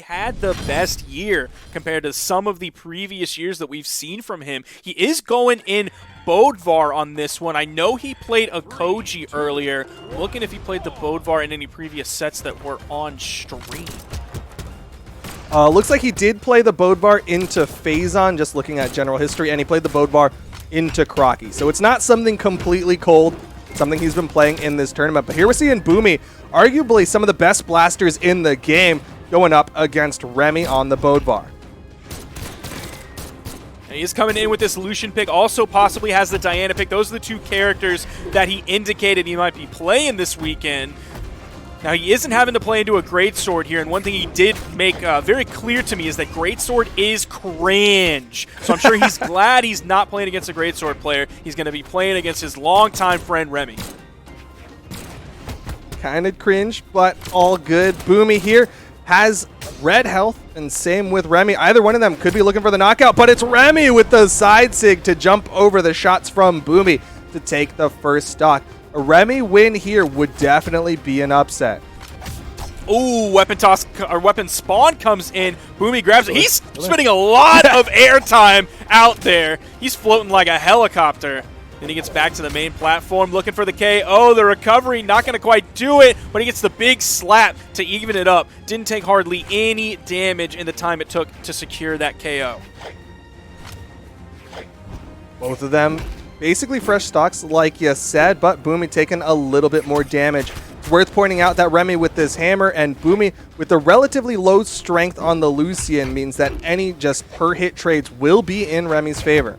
had the best year compared to some of the previous years that we've seen from him. He is going in Bodvar on this one. I know he played a Koji earlier. Looking if he played the Bodvar in any previous sets that were on stream. Looks like he did play the Bodvar into Phazon, just looking at general history, and he played the Bodvar into Crocky. So it's not something completely cold, something he's been playing in this tournament. But here we're seeing Boomie, arguably some of the best blasters in the game, going up against Remmy on the Bodvar. And he's coming in with this Lucian pick, also possibly has the Diana pick. Those are the two characters that he indicated he might be playing this weekend. Now, he isn't having to play into a Greatsword here, and one thing he did make very clear to me is that Greatsword is cringe. So I'm sure he's glad he's not playing against a Greatsword player. He's going to be playing against his longtime friend, Remmy. Kind of cringe, but all good. Boomie here has red health, and same with Remmy. Either one of them could be looking for the knockout, but it's Remmy with the side sig to jump over the shots from Boomie to take the first stock. A Remmy win here would definitely be an upset. Ooh, weapon toss or weapon spawn comes in. Boomie grabs it. He's spending a lot of airtime out there. He's floating like a helicopter. Then he gets back to the main platform looking for the KO. The recovery not going to quite do it, but he gets the big slap to even it up. Didn't take hardly any damage in the time it took to secure that KO. Both of them basically fresh stocks, like you said, but Boomie taking a little bit more damage. It's worth pointing out that Remmy with this hammer and Boomie with the relatively low strength on the Lucian means that any just per hit trades will be in Remy's favor.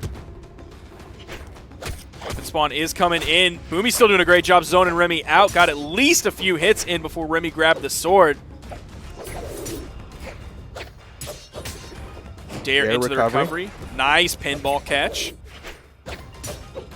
Weapon spawn is coming in. Boomie's still doing a great job zoning Remmy out. Got at least a few hits in before Remmy grabbed the sword. Dare into the recovery. Nice pinball catch.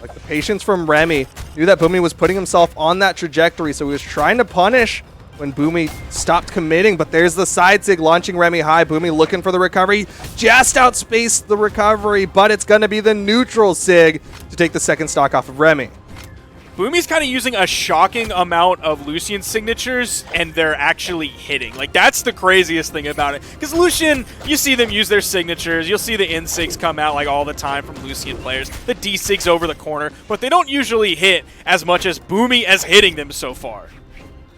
Like the patience from Remmy. Knew that Boomie was putting himself on that trajectory, so he was trying to punish when Boomie stopped committing, but there's the side sig launching Remmy high. Boomie looking for the recovery. Just outspaced the recovery, but it's going to be the neutral sig to take the second stock off of Remmy. Boomie's kind of using a shocking amount of Lucian signatures, and they're actually hitting. Like, that's the craziest thing about it. Because Lucian, you see them use their signatures. You'll see the N-sigs come out, like, all the time from Lucian players. The D-sigs over the corner. But they don't usually hit as much as Boomie is hitting them so far.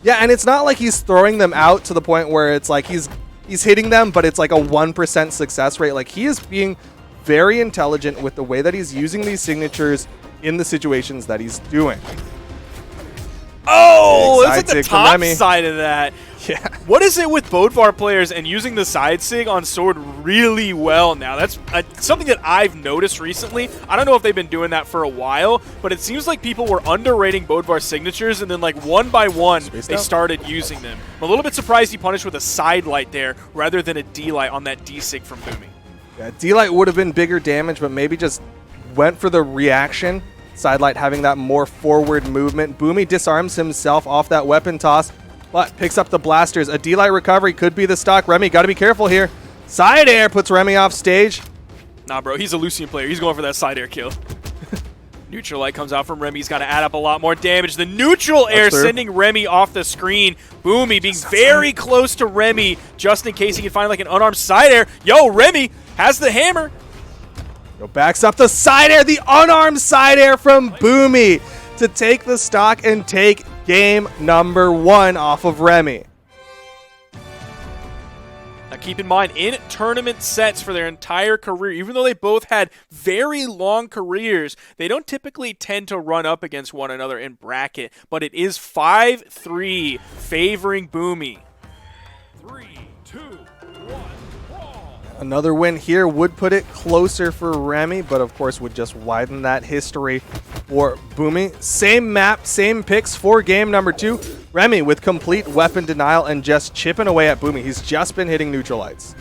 Yeah, and it's not like he's throwing them out to the point where it's like he's hitting them, but it's like a 1% success rate. Like, he is being very intelligent with the way that he's using these signatures in the situations that he's doing. Oh, it's at the top side of that. Yeah. What is it with Bodvar players and using the side sig on sword really well now? That's something that I've noticed recently. I don't know if they've been doing that for a while, but it seems like people were underrating Bodvar signatures, and then like one by one, they started using them. I'm a little bit surprised he punished with a side light there rather than a D-light on that D-sig from Boomie. Yeah, D-light would have been bigger damage, but maybe just went for the reaction. Sidelight having that more forward movement. Boomie disarms himself off that weapon toss, but picks up the blasters. A D-light recovery could be the stock. Remmy, got to be careful here. Side air puts Remmy off stage. Nah, bro, he's a Lucian player. He's going for that side air kill. Neutral light comes out from Remmy. He's got to add up a lot more damage. The neutral air sending Remmy off the screen. Boomie being very close to Remmy just in case he can find like an unarmed side air. Yo, Remmy has the hammer. Backs up the side air, the unarmed side air from Boomie to take the stock and take game number 1 off of Remmy. Now keep in mind, in tournament sets for their entire career, even though they both had very long careers, they don't typically tend to run up against one another in bracket, but it is 5-3 favoring Boomie. 3, 2, 1. Another win here would put it closer for Remmy, but of course would just widen that history for Boomie. Same map, same picks for game number 2. Remmy with complete weapon denial and just chipping away at Boomie. He's just been hitting neutral lights.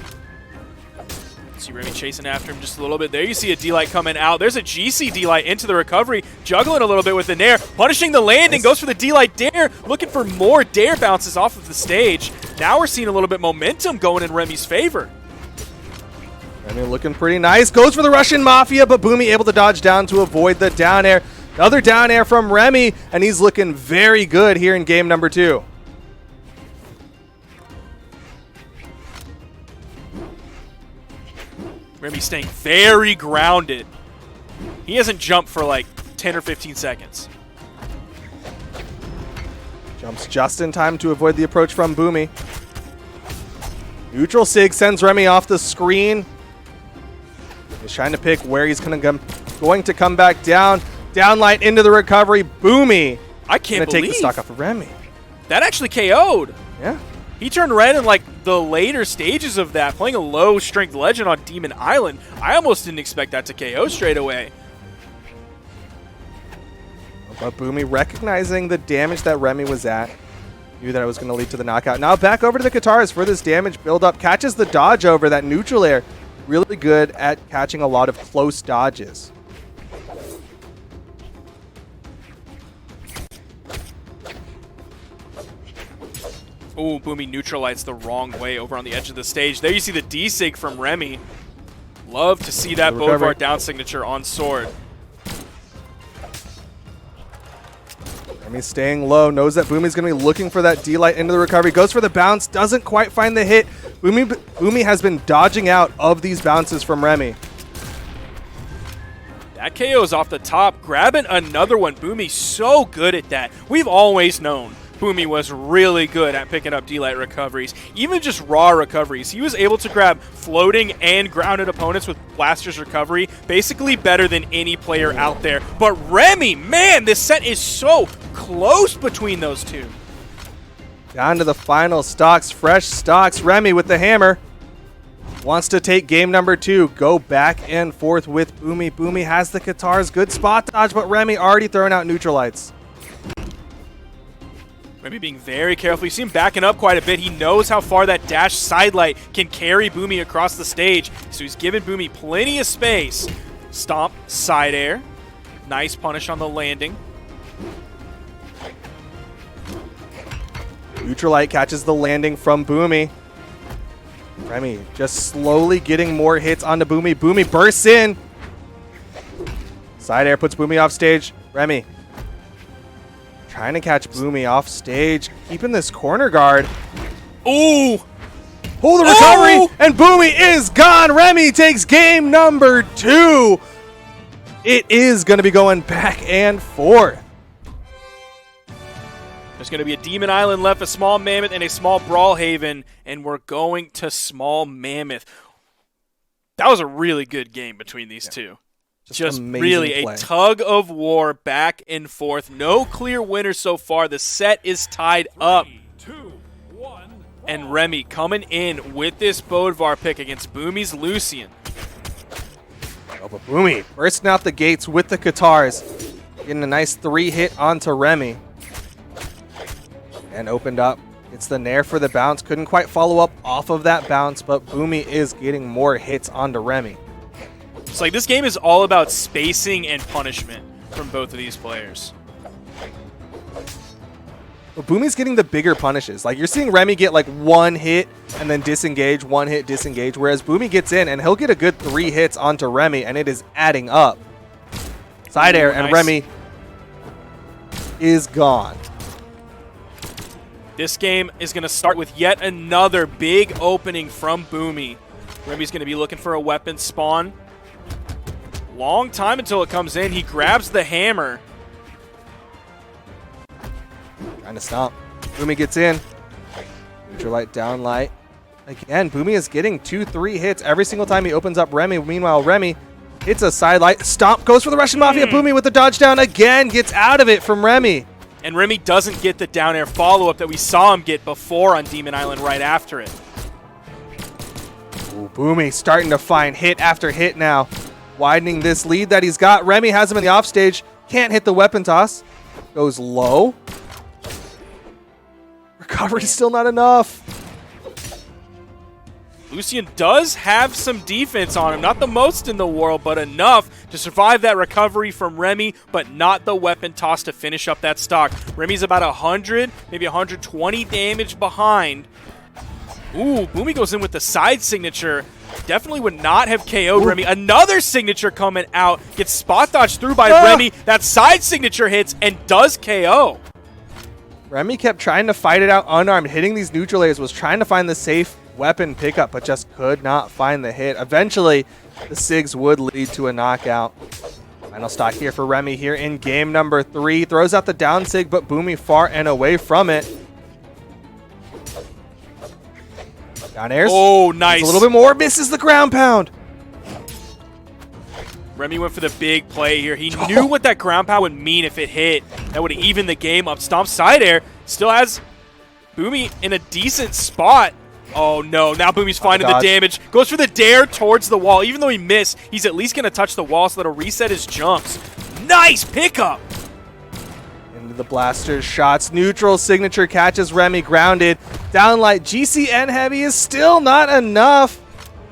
See Remmy chasing after him just a little bit. There you see a D-light coming out. There's a GC D-light into the recovery, juggling a little bit with the nair, punishing the landing, goes for the D-light dare, looking for more dare bounces off of the stage. Now we're seeing a little bit momentum going in Remy's favor. Remmy looking pretty nice. Goes for the Russian Mafia, but Boomie able to dodge down to avoid the down air. Another down air from Remmy, and he's looking very good here in game number 2. Remy staying very grounded. He hasn't jumped for like 10 or 15 seconds. Jumps just in time to avoid the approach from Boomie. Neutral Sig sends Remy off the screen. He's trying to pick where he's going to come back down. Downlight into the recovery. Boomie. I can't believe take the stock off of Remy. That actually KO'd. Yeah. He turned red in like the later stages of that, playing a low strength legend on Demon Island. I almost didn't expect that to KO straight away. But Boomie, recognizing the damage that Remy was at, knew that it was going to lead to the knockout. Now back over to the Katars for this damage build-up. Catches the dodge over that neutral air. Really good at catching a lot of close dodges. Ooh, Boomie neutralized the wrong way over on the edge of the stage. There you see the D-Sig from Remy. Love to see that Bovar down signature on Sword. Remy staying low, knows that Boomie's going to be looking for that D-Light into the recovery. Goes for the bounce, doesn't quite find the hit. Boomie has been dodging out of these bounces from Remy. That KO is off the top, grabbing another one. Boomie so good at that. We've always known Boomie was really good at picking up D-Light recoveries, even just raw recoveries. He was able to grab floating and grounded opponents with Blaster's recovery, basically better than any player out there. But Remy, man, this set is so close between those two. Down to the final stocks, fresh stocks. Remy with the hammer. Wants to take game number 2. Go back and forth with Boomie. Boomie has the Katars. Good spot dodge, but Remy already throwing out neutral lights. Remy being very careful. You see him backing up quite a bit. He knows how far that dash sidelight can carry Boomie across the stage. So he's giving Boomie plenty of space. Stomp, side air. Nice punish on the landing. Neutral light catches the landing from Boomie. Remy just slowly getting more hits onto Boomie. Boomie bursts in. Side air puts Boomie off stage. Remy trying to catch Boomie off stage, keeping this corner guard. Ooh! Pull the recovery, and Boomie is gone. Remy takes game number 2. It is going to be going back and forth. There's going to be a Demon Island left, a Small Mammoth, and a small Brawlhaven, and we're going to Small Mammoth. That was a really good game between these two. Just really play. A tug of war back and forth. No clear winner so far. The set is tied up. 3, 2, 1. And Remy coming in with this Bodvar pick against Boomie's Lucian. Oh, but Boomie bursting out the gates with the Katars. Getting a nice 3-hit onto Remy. And opened up. It's the Nair for the bounce. Couldn't quite follow up off of that bounce, but Boomie is getting more hits onto Remy. It's like this game is all about spacing and punishment from both of these players. But Boomie's getting the bigger punishes. Like, you're seeing Remy get like 1 hit and then disengage, 1 hit, disengage, whereas Boomie gets in and he'll get a good 3 hits onto Remy, and it is adding up. Side air, and nice. Remy is gone. This game is going to start with yet another big opening from Boomie. Remy's going to be looking for a weapon spawn. Long time until it comes in. He grabs the hammer. Trying to stomp. Boomie gets in. Neutral light, down light. Again, Boomie is getting 2-3 hits every single time he opens up Remy. Meanwhile, Remy hits a side light. Stomp, goes for the Russian Mafia. Boomie with the dodge down again. Gets out of it from Remy. And Remy doesn't get the down air follow-up that we saw him get before on Demon Island right after it. Ooh, Boomie starting to find hit after hit now. Widening this lead that he's got. Remy has him in the offstage. Can't hit the weapon toss. Goes low. Recovery's still not enough. Lucian does have some defense on him. Not the most in the world, but enough to survive that recovery from Remy, but not the weapon toss to finish up that stock. Remy's about 100, maybe 120 damage behind. Ooh, Boomie goes in with the side signature. Definitely would not have KO'd Remy. Another signature coming out. Gets spot dodged through by Remy. That side signature hits and does KO. Remy kept trying to fight it out unarmed. Hitting these neutral layers, was trying to find the safe weapon pickup, but just could not find the hit. Eventually, the SIGs would lead to a knockout. Final stock here for Remmy here in game number 3. Throws out the down SIG, but Boomie far and away from it. Down airs. Oh, nice. A little bit more. Misses the ground pound. Remmy went for the big play here. He knew what that ground pound would mean if it hit. That would have evened the game up. Stomp side air. Still has Boomie in a decent spot. Oh, no. Now Boomie's finding the damage. Goes for the dare towards the wall. Even though he missed, he's at least going to touch the wall so that'll reset his jumps. Nice pickup. Into the blaster shots. Neutral signature catches Remmy grounded. Downlight GCN heavy is still not enough.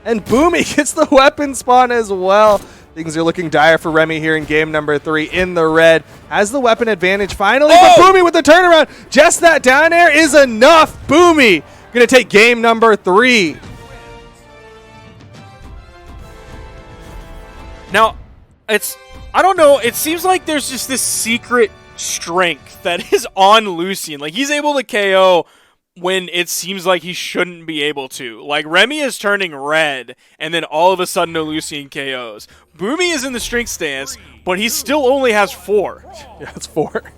And Boomie gets the weapon spawn as well. Things are looking dire for Remmy here in game number 3 in the red. Has the weapon advantage finally, but Boomie with the turnaround. Just that down air is enough. Boomie going to take game number 3. Now, I don't know, it seems like there's just this secret strength that is on Lucian. Like, he's able to KO when it seems like he shouldn't be able to. Like, Remmy is turning red, and then all of a sudden no Lucian KOs. Boomie is in the strength stance, but he still only has 4. Yeah, it's 4.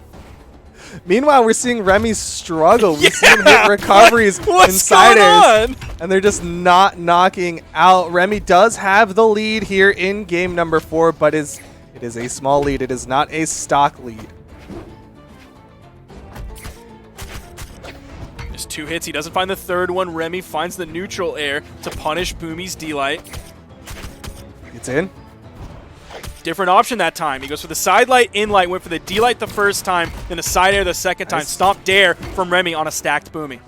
Meanwhile, we're seeing Remmy struggle. We're seeing hit recoveries inside airs, and they're just not knocking out. Remmy does have the lead here in game number 4, but it is a small lead. It is not a stock lead. Just 2 hits. He doesn't find the third one. Remmy finds the neutral air to punish Boomie's D-Light. It's in. Different option that time. He goes for the side light, in light, went for the D-Light the first time, then a side air the second time. Stomp dare from Remmy on a stacked Boomie.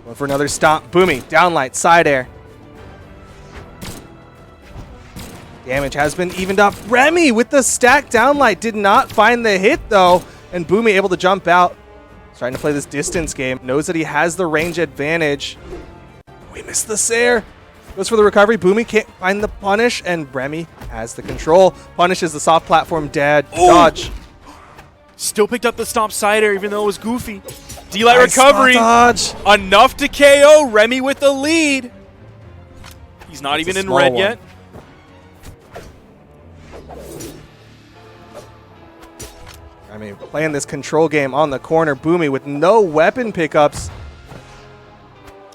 Went for another stomp. Boomie, downlight, side air. Damage has been evened up. Remmy with the stacked downlight did not find the hit though, and Boomie able to jump out. Starting to play this distance game. Knows that he has the range advantage. We missed the Sair. Goes for the recovery. Boomie can't find the punish, and Remmy has the control. Punishes the soft platform dodge. Still picked up the stomp side air even though it was goofy. D-Light Nice recovery. dodge. Enough to KO. Remmy with the lead. He's not even in red yet. Remmy playing this control game on the corner. Boomie with no weapon pickups.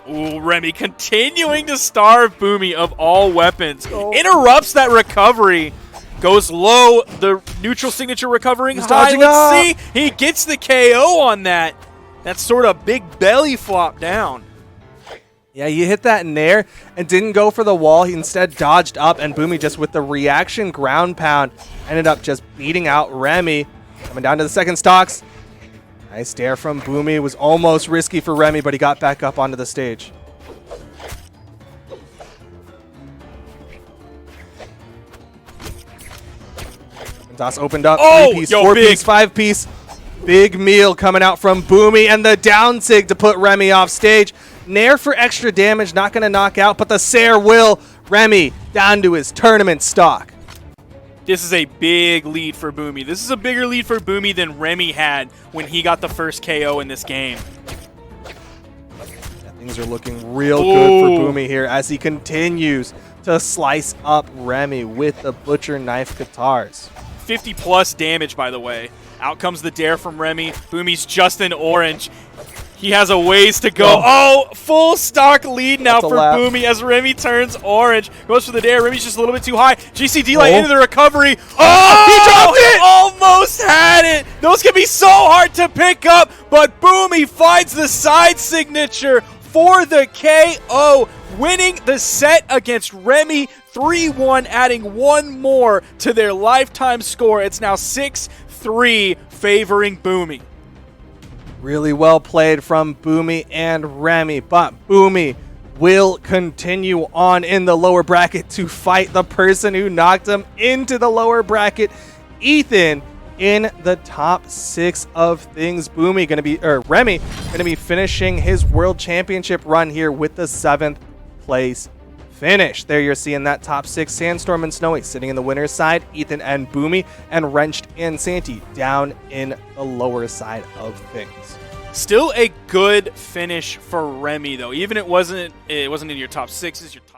Ooh, Remmy continuing to starve Boomie of all weapons. Interrupts that recovery. Goes low. The neutral signature recovering high. Let's see. He gets the KO on that. That sort of big belly flop down. Yeah, he hit that nair and didn't go for the wall. He instead dodged up, and Boomie just with the reaction ground pound ended up just beating out Remmy. Coming down to the second stocks. Nice dare from Boomie. It was almost risky for Remmy, but he got back up onto the stage. Toss opened up. 3-piece, 4-piece, 5-piece. Big meal coming out from Boomie, and the down sig to put Remmy off stage. Nair for extra damage, not going to knock out, but the Sair will. Remmy down to his tournament stock. This is a big lead for Boomie. This is a bigger lead for Boomie than Remmy had when he got the first KO in this game. Yeah, things are looking real good for Boomie here as he continues to slice up Remmy with the Butcher Knife Guitars. 50+ damage, by the way. Out comes the dare from Remmy. Boomie's just in orange. He has a ways to go. Oh, full stock lead now for Boomie as Remmy turns orange. Goes for the dare. Remmy's just a little bit too high. GCD light into the recovery. Oh, he dropped it! Almost had it. Those can be so hard to pick up, but Boomie finds the side signature for the KO, winning the set against Remmy 3-1, adding one more to their lifetime score. It's now 6-3 favoring Boomie. Really well played from Boomie and Remmy, but Boomie will continue on in the lower bracket to fight the person who knocked him into the lower bracket, Ethan, in the top 6 of things. Remmy gonna be finishing his world championship run here with the 7th place finish. There you're seeing that top 6, Sandstorm and Snowy sitting in the winner's side, Ethan and Boomie, and Wrenched and Santi down in the lower side of things. Still a good finish for Remmy, though. Even it wasn't in your top 6s, your top